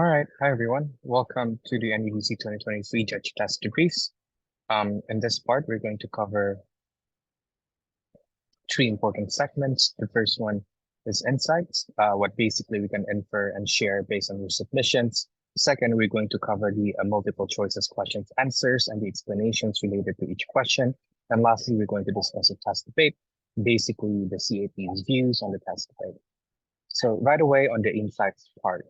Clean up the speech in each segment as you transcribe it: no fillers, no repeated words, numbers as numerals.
All right. Hi, everyone. Welcome to the NUDC 2023 Judge Test Debriefs. In this part, we're going to cover three important segments. The first one is insights, what basically we can infer and share based on your submissions. Second, we're going to cover the multiple choices questions, answers, and the explanations related to each question. And lastly, we're going to discuss a test debate, basically the CAP's views on the test debate. So right away on the insights part.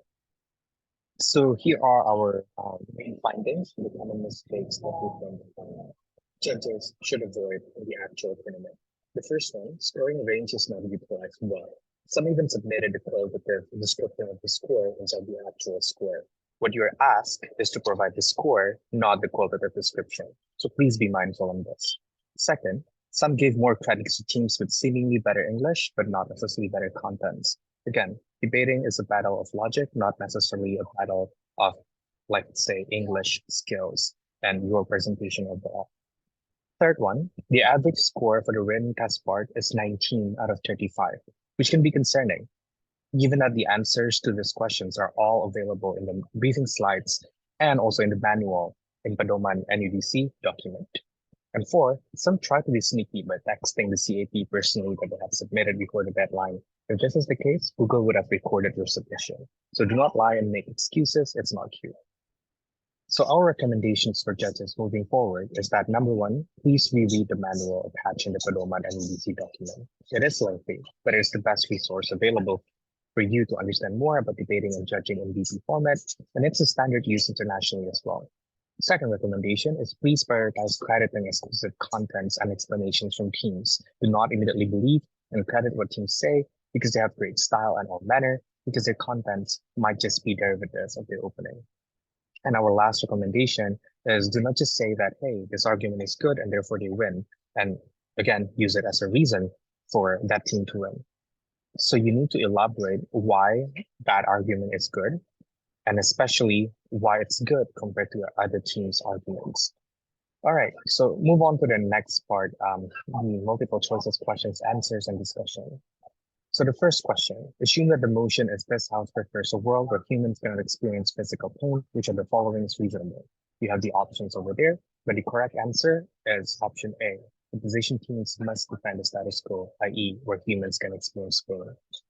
So here are our main findings for the common mistakes that we think judges should avoid in the actual tournament. The first one, scoring range is not utilized well. Some even submitted the qualitative description of the score inside the actual score. What you're asked is to provide the score, not the qualitative description. So please be mindful on this. Second, some gave more credits to teams with seemingly better English, but not necessarily better contents. Again, debating is a battle of logic, not necessarily a battle of, like, say, English skills and your presentation of the. Third one, the average score for the written test part is 19 out of 35, which can be concerning, given that the answers to these questions are all available in the briefing slides and also in the manual in Padoman NUDC document. And four, some try to be sneaky by texting the CAP personally that they have submitted before the deadline. If this is the case, Google would have recorded your submission. So do not lie and make excuses, it's not cute. So our recommendations for judges moving forward is that number one, please reread the manual attached in the Padoman NUDC document. It is lengthy, but it is the best resource available for you to understand more about debating and judging in VP format, and it's a standard used internationally as well. Second recommendation is please prioritize crediting exclusive contents and explanations from teams. Do not immediately believe and credit what teams say because they have great style and all manner, because their contents might just be derivatives of their opening. And our last recommendation is do not just say that, hey, this argument is good and therefore they win. And again, use it as a reason for that team to win. So you need to elaborate why that argument is good, and especially why it's good compared to your other team's arguments. All right, so move on to the next part, the multiple choices, questions, answers, and discussion. So the first question, assume that the motion is this house prefers a world where humans cannot experience physical pain, which of the following is reasonable? You have the options over there, but the correct answer is option A. Opposition teams must defend the status quo, i.e. where humans can experience pain.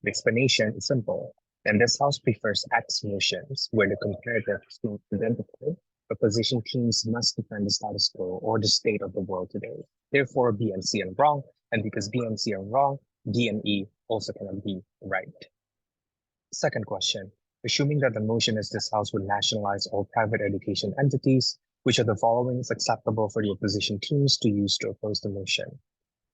The explanation is simple. And this house prefers X motions, where the comparative is being identified. Opposition teams must defend the status quo or the state of the world today. Therefore, B and C are wrong, and because B and C are wrong, D and E also cannot be right. Second question, assuming that the motion is this house would nationalize all private education entities, which of the following is acceptable for the opposition teams to use to oppose the motion?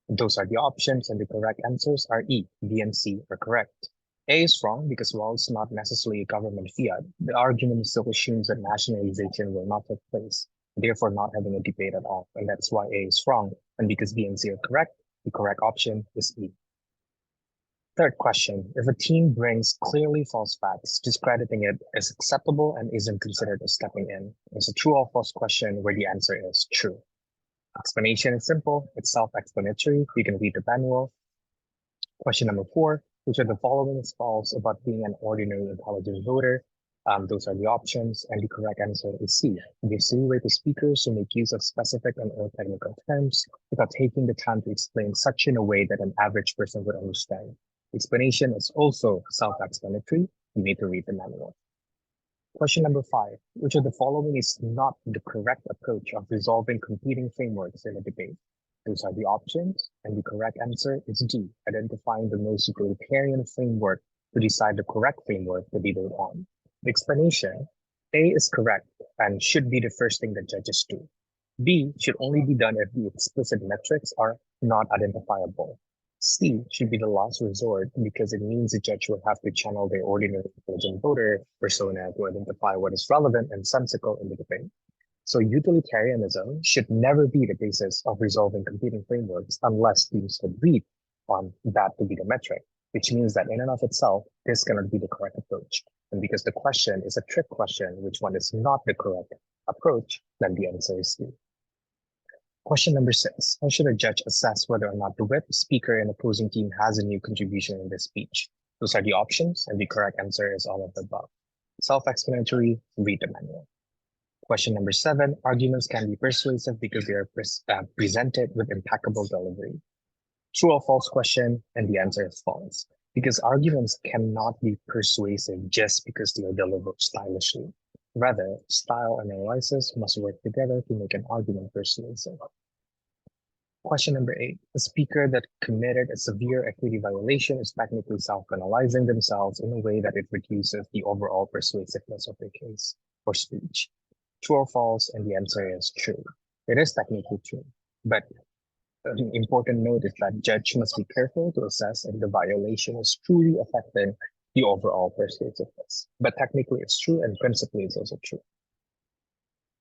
Those are the options, and the correct answers are E, B, and C are correct. A is wrong because while it's not necessarily a government fiat, the argument still assumes that nationalization will not take place, therefore not having a debate at all, and that's why A is wrong. And because B and C are correct, the correct option is E. Third question, if a team brings clearly false facts, discrediting it is acceptable and isn't considered a stepping in. It's a true or false question where the answer is true. Explanation is simple, it's self-explanatory, you can read the manual. Question number 4, which of the following is false about being an ordinary intelligent voter? Those are the options, and the correct answer is C. They insinuate to speakers who make use of specific and or technical terms without taking the time to explain such in a way that an average person would understand. Explanation is also self-explanatory. You need to read the manual. Question number 5, which of the following is not the correct approach of resolving competing frameworks in a debate? Those are the options, and the correct answer is D, identifying the most egalitarian framework to decide the correct framework to debate on. The explanation, A is correct and should be the first thing that judges do. B should only be done if the explicit metrics are not identifiable. C should be the last resort because it means the judge will have to channel their ordinary intelligent voter persona to identify what is relevant and sensical in the debate. So utilitarianism should never be the basis of resolving competing frameworks unless teams agree on that to be the metric, which means that in and of itself, this cannot be the correct approach. And because the question is a trick question, which one is not the correct approach, then the answer is C. Question number 6, how should a judge assess whether or not the whip, speaker, and opposing team has a new contribution in this speech? Those are the options, and the correct answer is all of the above. self-explanatory, read the manual. Question number 7, arguments can be persuasive because they are presented with impeccable delivery. True or false question, and the answer is false, because arguments cannot be persuasive just because they are delivered stylishly. Rather, style and analysis must work together to make an argument persuasive. Question number 8, a speaker that committed a severe equity violation is technically self-penalizing themselves in a way that it reduces the overall persuasiveness of their case or speech. True or false, and the answer is true. It is technically true, but an important note is that judge must be careful to assess if the violation is truly affecting the overall persuasiveness. But technically it's true, and principally it's also true.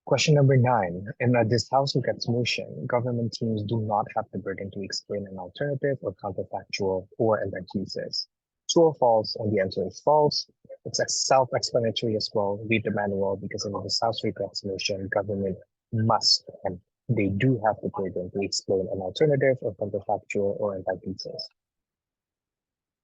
Question number 9. In a this House gets motion, government teams do not have the burden to explain an alternative or counterfactual or antithesis. True or false, and the answer is false. It's self-explanatory as well. Read the manual, because in this House regrets motion, government must and they do have the burden to explain an alternative or counterfactual or antithesis.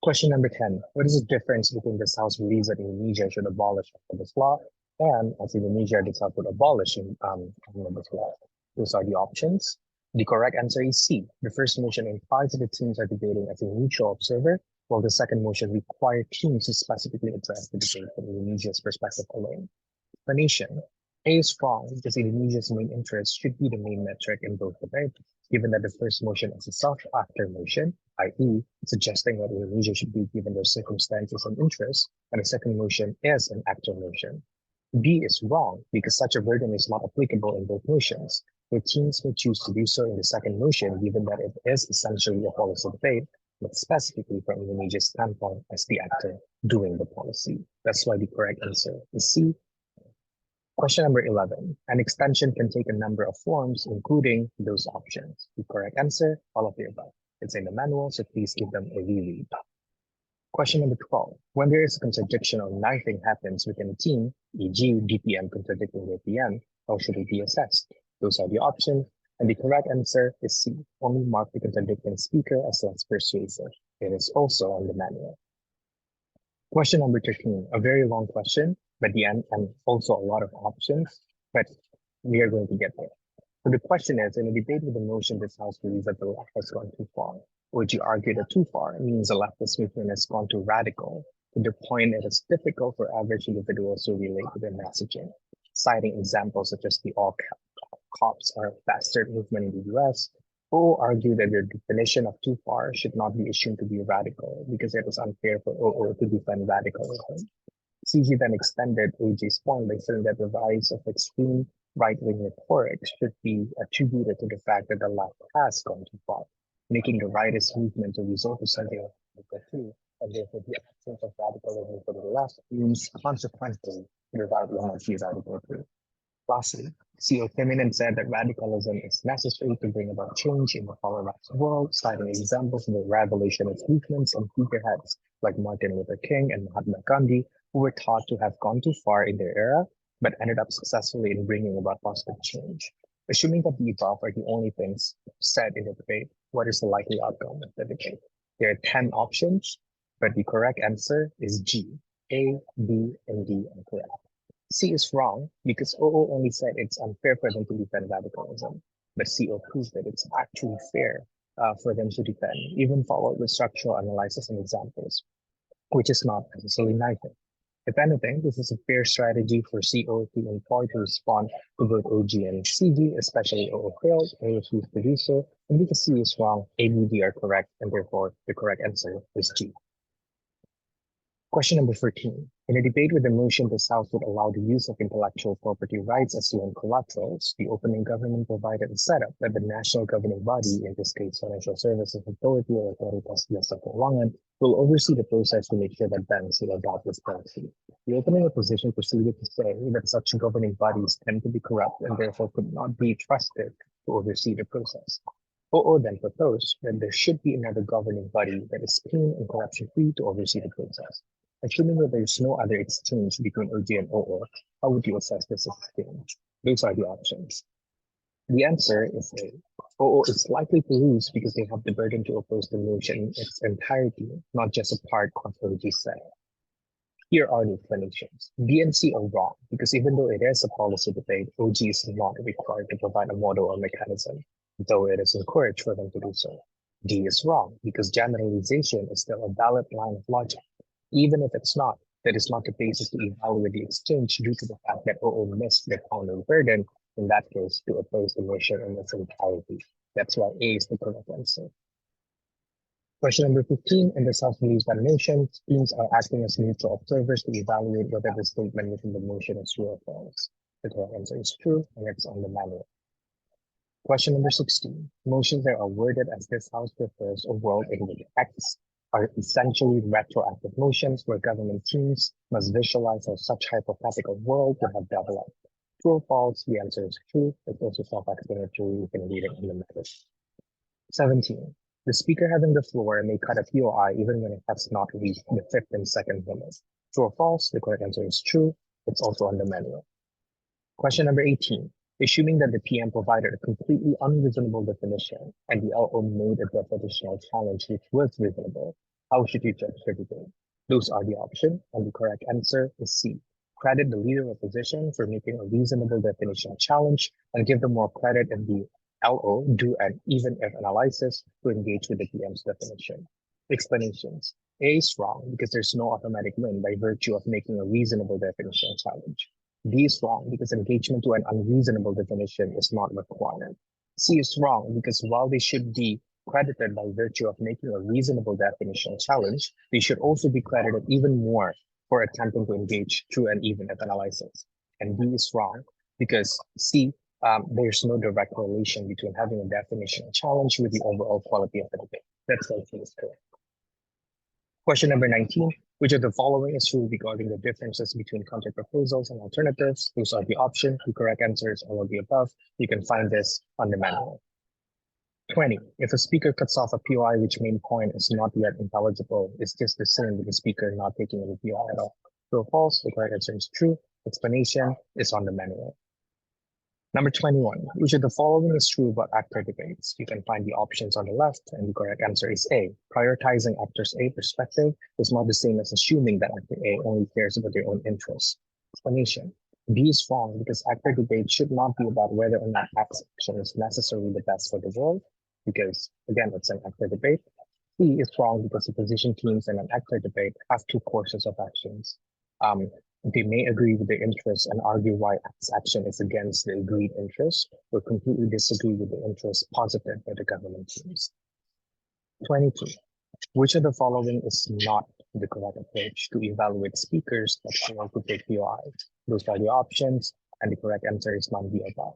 Question number 10. What is the difference between this House believes that Indonesia should abolish this law and as Indonesia itself would abolish this law? Those are the options. The correct answer is C. The first motion implies that the teams are debating as a neutral observer, while the second motion requires teams to specifically address the debate from Indonesia's perspective alone. Explanation. A is wrong because Indonesia's main interest should be the main metric in both debates, given that the first motion is a self-actor motion, i.e., suggesting what Indonesia should be given their circumstances and interests, and the second motion is an actor motion. B is wrong because such a burden is not applicable in both motions. The teams may choose to do so in the second motion, given that it is essentially a policy debate, but specifically from Indonesia's standpoint as the actor doing the policy. That's why the correct answer is C. Question number 11. An extension can take a number of forms, including those options. The correct answer, all of the above. It's in the manual, so please give them a reread. Question number 12. When there is a contradiction or knifing happens within a team, e.g. DPM contradicting their PM, how should it be assessed? Those are the options, and the correct answer is C. Only mark the contradicting speaker as less persuasive. It is also on the manual. Question number 13, a very long question, but the end and also a lot of options, but we are going to get there. So the question is, in a debate with the motion this House believes that the left has gone too far, would you argue that too far means the leftist movement has gone too radical to the point that it's difficult for average individuals to relate to their messaging, citing examples such as the all cops are faster movement in the US, who argue that their definition of too far should not be assumed to be radical because it was unfair for OO to defend radicalism. CG then extended AJ's point by saying that the rise of extreme right-wing rhetoric should be attributed to the fact that the left has gone too far, making the rightist movement to resort to something like the two, and therefore the absence of radicalism for the left means consequently the right will not be radical too. Lastly, CO Feminin said that radicalism is necessary to bring about change in the polarized world, citing examples of the revolutionist movements and figureheads like Martin Luther King and Mahatma Gandhi, who were thought to have gone too far in their era, but ended up successfully in bringing about positive change. Assuming that the above are the only things said in the debate, what is the likely outcome of the debate? There are 10 options, but the correct answer is G. A, B, and D are correct. C is wrong because OO only said it's unfair for them to defend radicalism, but CO proved that it's actually fair for them to defend, even followed with structural analysis and examples, which is not necessarily neither. If anything, this is a fair strategy for CO to employ to respond to both OG and CG, especially OO failed, A refused to do so, and because C is wrong, A and D are correct, and therefore the correct answer is G. Question number 13. In a debate with the motion this House would allow the use of intellectual property rights as loan collaterals, the opening government provided a setup that the national governing body, in this case Financial Services Authority or Autoritas Jasa Keuangan, will oversee the process to make sure that banks will adopt this policy. The opening opposition proceeded to say that such governing bodies tend to be corrupt and therefore could not be trusted to oversee the process. OO then proposed that there should be another governing body that is clean and corruption-free to oversee the process. Assuming that there is no other exchange between OG and OO, how would you assess this exchange? Those are the options. The answer is A. OO is likely to lose because they have the burden to oppose the motion in its entirety, not just a part of OG's say. Here are the explanations. B and C are wrong because even though it is a policy debate, OG is not required to provide a model or mechanism, though it is encouraged for them to do so. D is wrong because generalization is still a valid line of logic. Even if it's not, that is not the basis to evaluate the exchange due to the fact that OO missed the counter burden, in that case, to oppose the motion in its entirety. That's why A is the correct answer. Question number 15, in the self-belief that motions, teams are acting as neutral observers to evaluate whether the statement within the motion is true or false. The correct answer is true, and it's on the manual. Question number 16, motions that are worded as this house prefers a world in which X are essentially retroactive motions where government teams must visualize how such hypothetical world would have developed. True or false? The answer is true. It's also self-explanatory. You can read it in the message. 17. The speaker having the floor may cut a POI even when it has not reached the 15-second limit. True or false? The correct answer is true. It's also on the manual. Question number 18. Assuming that the PM provided a completely unreasonable definition and the LO made a definitional challenge which was reasonable, how should you judge the debate? Those are the options, and the correct answer is C. Credit the leader of opposition for making a reasonable definitional challenge and give them more credit if the LO do an even if analysis to engage with the PM's definition. Explanations. A is wrong because there's no automatic win by virtue of making a reasonable definitional challenge. B is wrong because engagement to an unreasonable definition is not required. C is wrong because while they should be credited by virtue of making a reasonable definitional challenge, they should also be credited even more for attempting to engage through an even if analysis. And D is wrong because C, there's no direct correlation between having a definitional challenge with the overall quality of the debate. That's why C is correct. Question number 19, which of the following is true regarding the differences between counter proposals and alternatives? Those are the options. The correct answer is all of the above. You can find this on the manual. 20, if a speaker cuts off a POI which main point is not yet intelligible, it's just the same with the speaker not taking any POI at all. True or false? The correct answer is true. Explanation is on the manual. Number 21, which of the following is true about actor debates? You can find the options on the left, and the correct answer is A. Prioritizing actors A perspective is not the same as assuming that actor A only cares about their own interests. Explanation. B is wrong because actor debate should not be about whether or not X action is necessarily the best for the world, because again, it's an actor debate. C is wrong because opposition teams in an actor debate have two courses of actions. They may agree with the interests and argue why X action is against the agreed interest, or completely disagree with the interests posited by the government teams. 22. Which of the following is not the correct approach to evaluate speakers that fail to take POIs? Those are the options, and the correct answer is none of the above.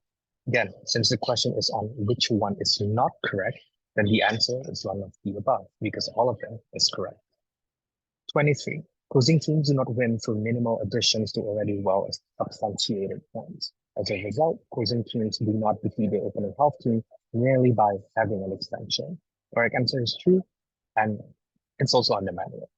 Again, since the question is on which one is not correct, then the answer is none of the above, because all of them is correct. 23. Closing teams do not win through minimal additions to already well substantiated points. As a result, closing teams do not defeat the opening half team merely by having an extension. Correct answer is true, and it's also on the manual.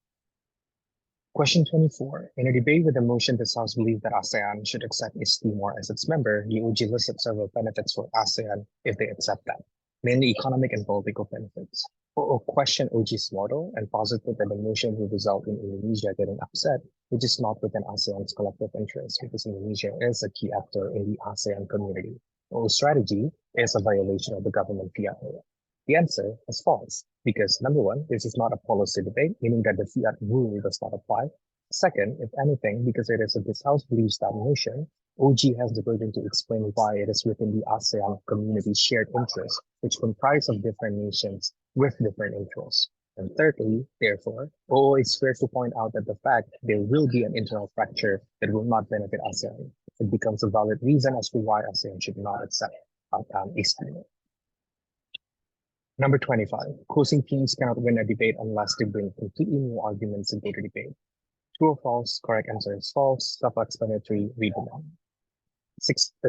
Question 24. In a debate with the motion this House believes that ASEAN should accept East Timor as its member, the OG listed several benefits for ASEAN if they accept that, mainly economic and political benefits. Or question OG's model and posited that the motion will result in Indonesia getting upset, which is not within ASEAN's collective interest because Indonesia is a key actor in the ASEAN community. OO's strategy is a violation of the government fiat rule. The answer is false because number one, this is not a policy debate, meaning that the fiat rule does not apply. Second, if anything, because it is a this House believes that motion, OG has the burden to explain why it is within the ASEAN community's shared interests, which comprise of different nations with different interests. And thirdly, therefore, OO is fair to point out that the fact there will be an internal fracture that will not benefit ASEAN. It becomes a valid reason as to why ASEAN should not accept East Timor. Number 25, closing teams cannot win a debate unless they bring completely new arguments into the debate. True or false? Correct answer is false. Self-explanatory, read them on.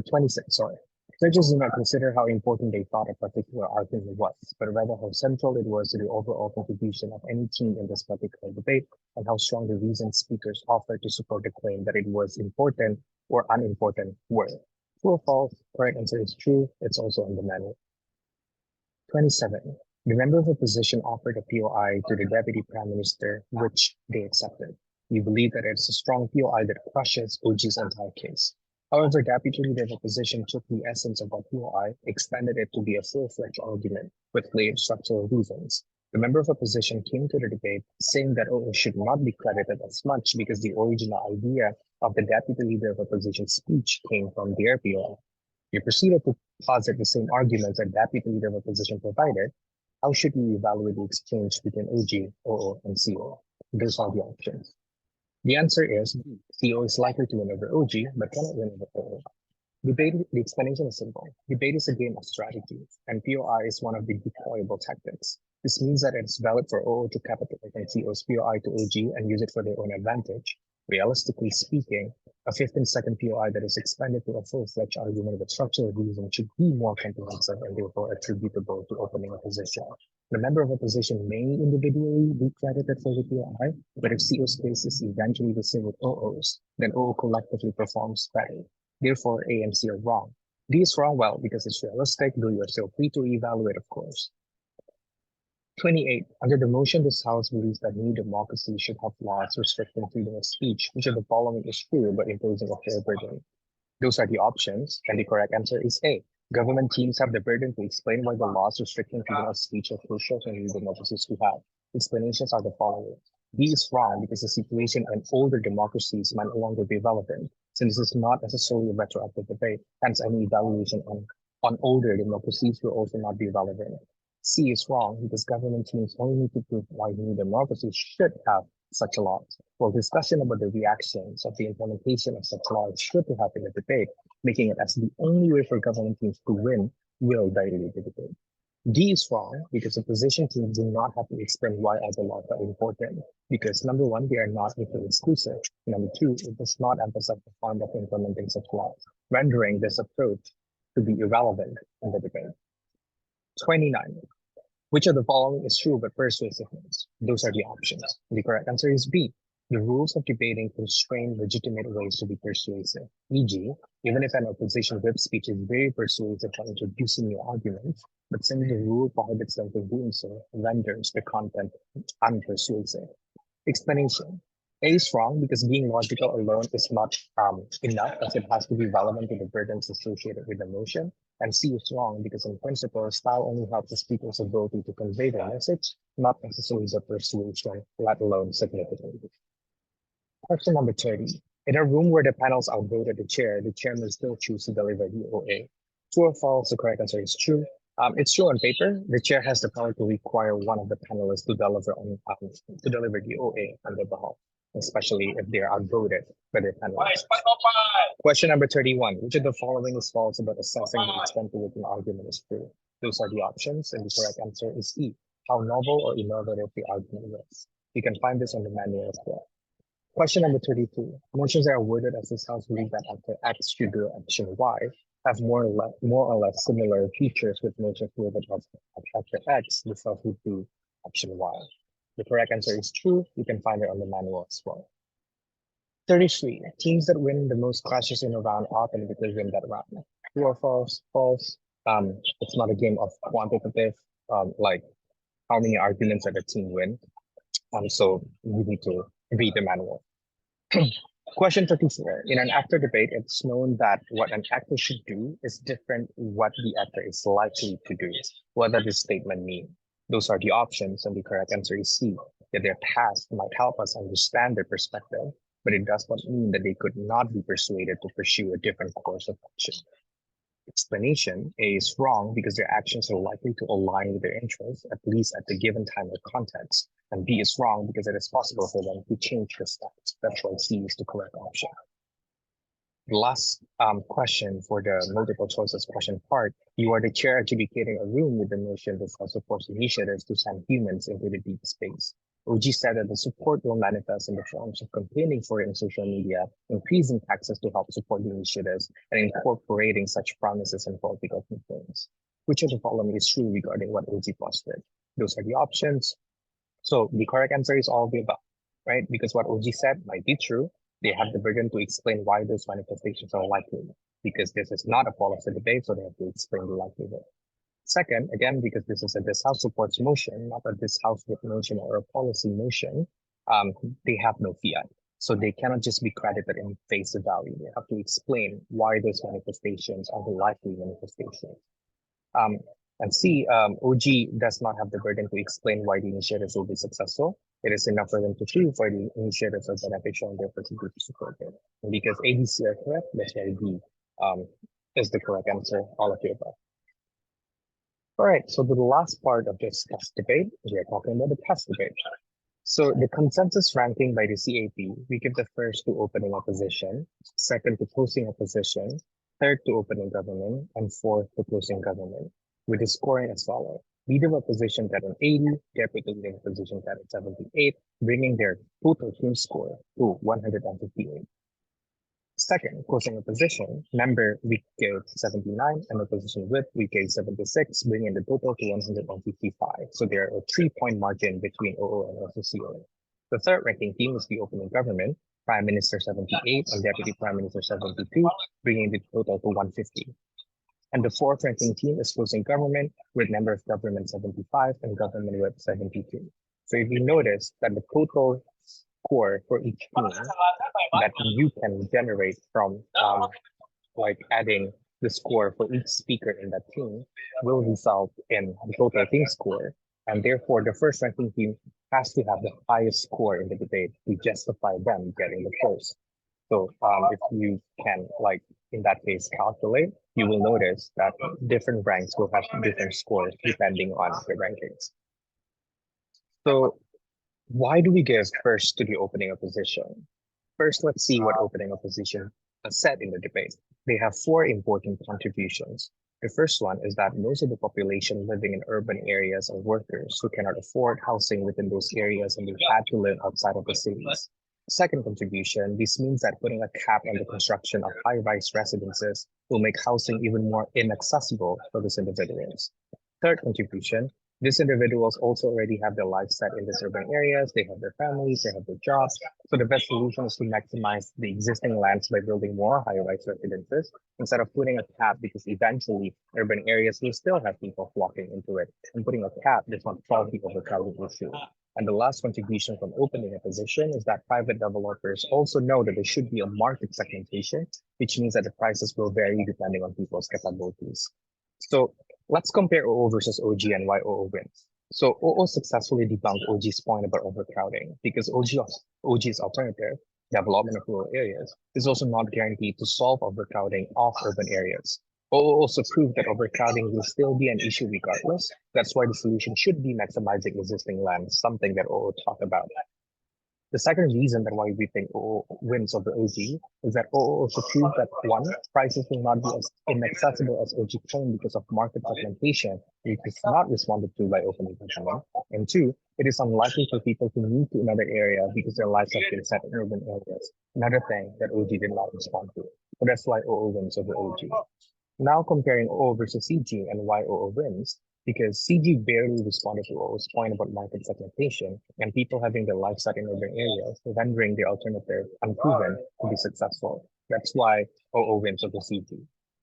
26, sorry. Judges do not consider how important they thought a particular argument was, but rather how central it was to the overall contribution of any team in this particular debate, and how strong the reasons speakers offered to support the claim that it was important or unimportant were. True or false? Correct answer is true. It's also on the manual. 27. The member of opposition offered a POI to the Deputy Prime Minister, which they accepted. We believe that it's a strong POI that crushes OG's entire case. However, Deputy Leader of Opposition took the essence of our POI, expanded it to be a full-fledged argument with clear structural reasons. The member of opposition came to the debate saying that OO should not be credited as much because the original idea of the Deputy Leader of Opposition's speech came from their POI. We proceeded to posit the same arguments that Deputy Leader of Opposition provided. How should we evaluate the exchange between OG, OO, and CO? Those are the options. The answer is CO is likely to win over OG, but cannot win over OO. The explanation is simple. Debate is a game of strategy, and POI is one of the deployable tactics. This means that it's valid for OO to capitalize on CO's POI to OG and use it for their own advantage. Realistically speaking, a 15-second POI that is expanded to a full-fledged argument with structural reason should be more comprehensive and therefore attributable to opening opposition. The member of opposition may individually be credited for the POI, but if CO's case is eventually the same with OO's, then OO collectively performs better. Therefore, A and C are wrong. D is wrong, well, because it's realistic, though you are still free to evaluate, of course. 28. Under the motion, this House believes that new democracy should have laws restricting freedom of speech, which of the following is true but imposing a fair burden. Those are the options, and the correct answer is A. Government teams have the burden to explain why the laws restricting freedom of speech are crucial to new democracies we have. Explanations are the following. B is wrong because the situation in older democracies might no longer be relevant, since this is not necessarily a retroactive debate, hence any evaluation on older democracies will also not be relevant. C is wrong because government teams only need to prove why new democracies should have such laws, while discussion about the reactions of the implementation of such laws should have in the debate, making it as the only way for government teams to win will dilute the debate. D is wrong because opposition teams do not have to explain why other laws are important, because number one, they are not mutually exclusive. Number two, it does not emphasize the harm of implementing such laws, rendering this approach to be irrelevant in the debate. 29. Which of the following is true but persuasiveness? Those are the options. The correct answer is B. The rules of debating constrain legitimate ways to be persuasive. E.g., even if an opposition whip speech is very persuasive for introducing new arguments, but since the rule prohibits them from doing so, renders the content unpersuasive. Explanation. A is wrong because being logical alone is not enough, as it has to be relevant to the burdens associated with the motion. And C is wrong because in principle, style only helps the speaker's ability to convey their message, not necessarily the persuasion, let alone significantly. Question number 30. In a room where the panels outvoted the chair may still choose to deliver the OA. True or false? The correct answer is true. It's true on paper. The chair has the power to require one of the panelists to deliver the OA on their behalf, especially if they are outvoted by their panelists. Question number 31. Which of the following is false about assessing the extent to which an argument is true? Those are the options, and the correct answer is E. How novel or innovative the argument is. You can find this on the manual as well. Question number 32. Motions are awarded as this House believe that after X should do action Y have more or less similar features with motions awarded after X, this House would do action Y. The correct answer is true. You can find it on the manual as well. 33. Teams that win the most clashes in a round automatically win that round. True or false? False. It's not a game of quantitative, like how many arguments that a team win. So you need to read the manual. Question 34. In an actor debate, it's known that what an actor should do is different what the actor is likely to do. What does this statement mean? Those are the options, and the correct answer is C. That their past might help us understand their perspective, but it does not mean that they could not be persuaded to pursue a different course of action. Explanation. A is wrong because their actions are likely to align with their interests, at least at the given time or context. And B is wrong because it is possible for them to change the stance. That's why C is the correct option. The last question for the multiple choices question part. You are the chair adjudicating a room with the notion that supports initiatives to send humans into the deep space. OG said that the support will manifest in the forms of campaigning for it in social media, increasing taxes to help support the initiatives, and incorporating such promises in political campaigns. Which of the following is true regarding what OG posted? Those are the options. So the correct answer is all of the above, right? Because what OG said might be true. They have the burden to explain why those manifestations are likely, because this is not a policy debate, so they have to explain the likelihood. Second, again, because this House supports motion, not a this House with motion or a policy motion, they have no fiat. So they cannot just be credited in face value. They have to explain why those manifestations are the likely manifestations. Um, and C, OG does not have the burden to explain why the initiatives will be successful. It is enough for them to prove why the initiatives are beneficial and therefore to be supported. And because A, B, C are correct, that's why B is the correct answer, all of the above. All right, so the last part of this test debate, we are talking about the test debate. So the consensus ranking by the CAP, we give the first to opening opposition, second to closing opposition, third to opening government, and fourth to closing government, with the scoring as follows. Leader of opposition got an 80, deputy leader of opposition got a 78, bringing their total team score to 158. Second, closing opposition, member we gave 79 and opposition whip we gave 76, bringing the total to 155. So there are a 3-point margin between OO and OCCO. The third ranking team is the opening government, Prime Minister 78 and Deputy Prime Minister 72, bringing the total to 150. And the fourth ranking team is closing government with member of government 75 and government whip 72. So if you notice that the total score for each team that you can generate from like adding the score for each speaker in that team will result in the total team score. And therefore, the first ranking team has to have the highest score in the debate to justify them getting the first. So if you can, like in that case, calculate, you will notice that different ranks will have different scores depending on the rankings. So why do we give first to the opening opposition? First, let's see what opening opposition said in the debate. They have 4 important contributions. The first one is that most of the population living in urban areas are workers who cannot afford housing within those areas and they had to live outside of the cities. Second contribution, this means that putting a cap on the construction of high-rise residences will make housing even more inaccessible for these individuals. Third contribution, these individuals also already have their life set in these urban areas. They have their families, they have their jobs. So the best solution is to maximize the existing lands by building more high-rise residences instead of putting a cap, because eventually urban areas will still have people flocking into it. And putting a cap does not solve the overcrowding issue. And the last contribution from opening opposition is that private developers also know that there should be a market segmentation, which means that the prices will vary depending on people's capabilities. So let's compare OO versus OG and why OO wins. So OO successfully debunked OG's point about overcrowding because OG's alternative, development of rural areas, is also not guaranteed to solve overcrowding of urban areas. OO also proved that overcrowding will still be an issue regardless. That's why the solution should be maximizing existing land, something that OO talked about. The second reason that why we think OO wins over OG is that OO also proved that one, prices will not be as inaccessible as OG claimed because of market segmentation, which is not responded to by opening government. And two, it is unlikely for people to move to another area because their lives have been set in urban areas. Another thing that OG did not respond to. So that's why OO wins over OG. Now comparing OO versus CG and why OO wins, because CG barely responded to OO's point about market segmentation and people having their life set in urban areas, rendering the alternative unproven to be successful. That's why OO wins over CG.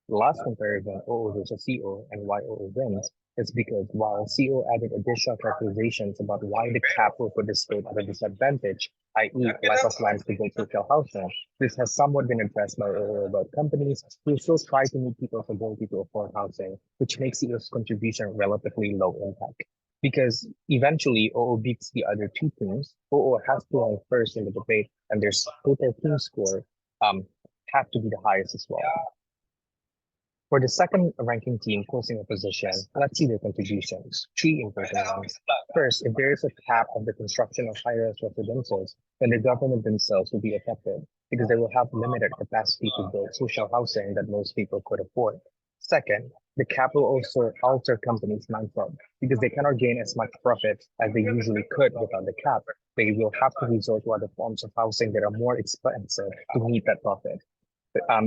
The last comparison, OO versus CO, and why OO wins, is because while CO added additional characterizations about why the cap will put the state at a disadvantage, i.e. lack of lands to build social housing, this has somewhat been addressed by OO about companies who still try to meet people's ability to afford housing, which makes CO's contribution relatively low impact. Because eventually OO beats the other two teams, OO has to rank first in the debate, and their total team score have to be the highest as well. For the second ranking team closing opposition, let's see their contributions. 3 important ones. First, if there is a cap of the construction of high-rise residences, then the government themselves will be affected because they will have limited capacity to build social housing that most people could afford. Second, the cap will also alter companies' mindset because they cannot gain as much profit as they usually could without the cap. They will have to resort to other forms of housing that are more expensive to meet that profit.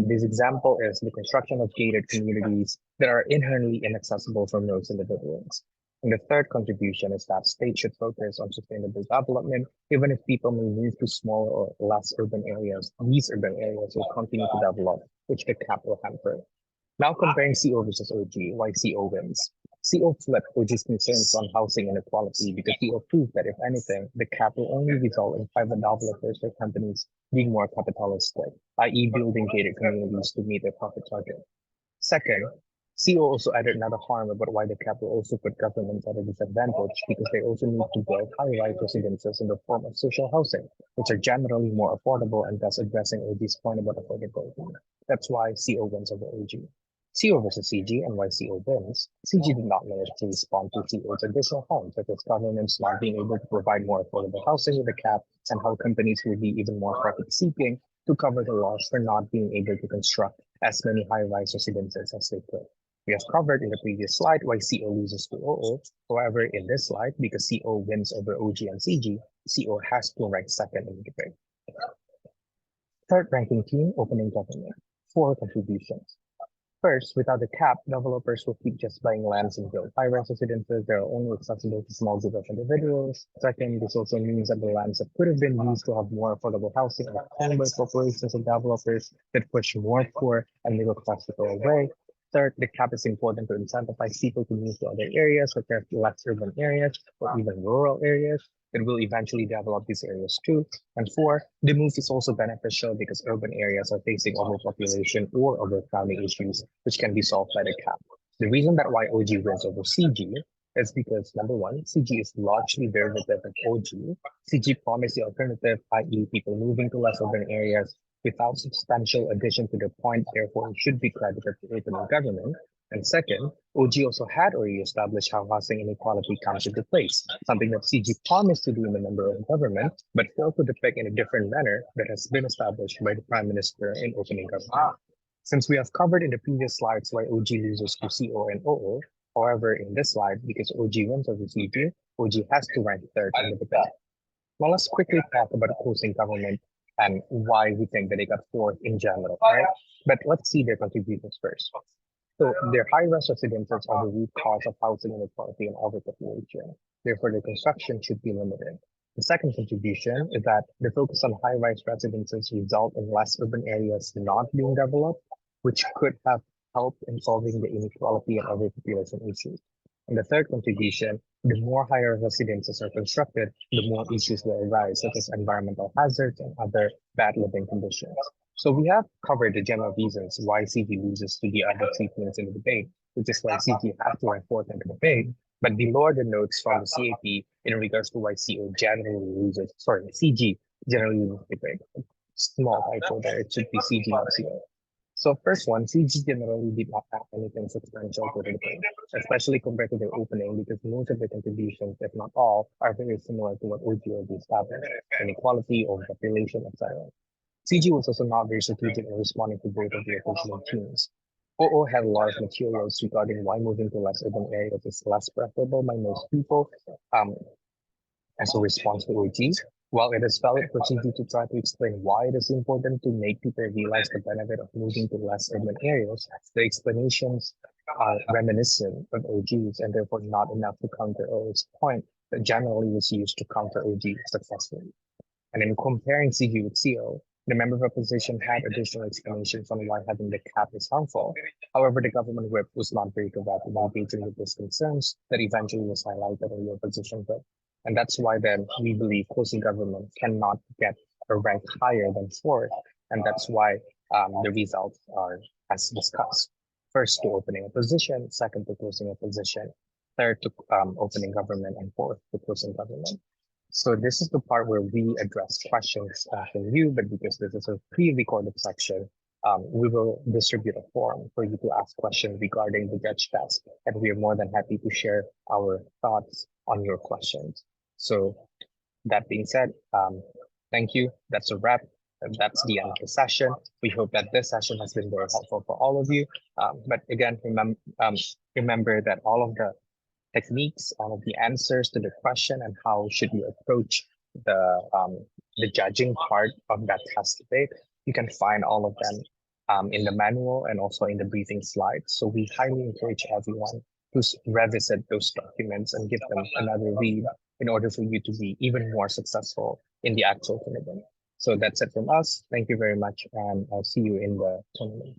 This example is the construction of gated communities that are inherently inaccessible for most individuals. And the third contribution is that states should focus on sustainable development, even if people may move to smaller or less urban areas. These urban areas will continue to develop, which the cap will hamper. Now comparing CO versus OG, why CO wins. CO flipped OG's concerns on housing inequality because CO proved that if anything, the cap will only result in private developers or companies being more capitalistic, i.e. building gated communities to meet their profit target. Second, CO also added another harm about why the cap will also put governments at a disadvantage because they also need to build high-rise residences in the form of social housing, which are generally more affordable and thus addressing OG's point about affordability. That's why CO wins over OG. CO versus CG and why CO wins. CG did not manage to respond to CO's additional harms, such as governments not being able to provide more affordable housing with a cap and how companies will be even more profit-seeking to cover the loss for not being able to construct as many high-rise residences as they could. We have covered in the previous slide why CO loses to OO. However, in this slide, because CO wins over OG and CG, CO has to rank second in the debate. Third ranking team, opening government. 4 contributions. First, without the cap, developers will keep just buying lands and build high-rise residences that are only accessible to small group of individuals. Second, this also means that the lands that could have been used to have more affordable housing are owned by corporations and developers that push more poor and middle class people away. Third, the cap is important to incentivize people to move to other areas, such as less urban areas or even rural areas. It will eventually develop these areas too. And 4, the move is also beneficial because urban areas are facing overpopulation or overcrowding issues, which can be solved by the cap. The reason that why OG wins over CG is because number 1, CG is largely derivative of OG. CG promised the alternative, i.e. people moving to less urban areas without substantial addition to the point, therefore it should be credited to opening government. And second, OG also had already established how housing inequality comes into place, something that CG promised to do in the member of government, but failed to depict in a different manner that has been established by the Prime Minister in opening government. Since we have covered in the previous slides why OG loses to CO and OO, however, in this slide, because OG wins over CG, OG has to rank third in the debate. Now let's quickly talk about opposing government and why we think that they got fourth in general, right? But let's see their contributions first. So their high-rise residences are the root cause of housing inequality and overpopulation. Therefore, their construction should be limited. The second contribution is that the focus on high-rise residences result in less urban areas not being developed, which could have helped in solving the inequality and overpopulation issues. And the third contribution, the more higher residences are constructed, the more issues will arise, such as environmental hazards and other bad living conditions. So we have covered the general reasons why CG loses to the other three teams in the debate, which is why CG has to rank fourth in the debate. But below are the notes from the CAP in regards to why CG generally loses the debate. Small typo there, it should be CG, not CO. So first one, CG generally did not have anything substantial to the debate, especially compared to their opening, because most of the contributions, if not all, are very similar to what OG already established: inequality, overpopulation, etc. CG was also not very strategic in responding to both of the opposing teams. OO had large materials regarding why moving to less urban areas is less preferable by most people as a response to OGs. While it is valid for CG to try to explain why it is important to make people realize the benefit of moving to less urban areas, the explanations are reminiscent of OGs and therefore not enough to counter OO's point that generally was used to counter OG successfully. And in comparing CG with CO, the member of opposition had additional explanations on why having the cap is harmful. However, the government whip was not very good at engaging with these concerns that eventually was highlighted in the opposition whip. And that's why then we believe closing government cannot get a rank higher than fourth. And that's why the results are as discussed. First to opening opposition, second to closing opposition, third to opening government, and fourth to closing government. So this is the part where we address questions from you, but because this is a pre-recorded section, we will distribute a form for you to ask questions regarding the judge task, and we are more than happy to share our thoughts on your questions. So that being said, thank you. That's a wrap. And that's the end of the session. We hope that this session has been very helpful for all of you. But again, remember that all of the techniques, all of the answers to the question, and how should you approach the judging part of that test debate, you can find all of them in the manual and also in the briefing slides. So we highly encourage everyone to revisit those documents and give them another read in order for you to be even more successful in the actual tournament. So that's it from us. Thank you very much, and I'll see you in the tournament.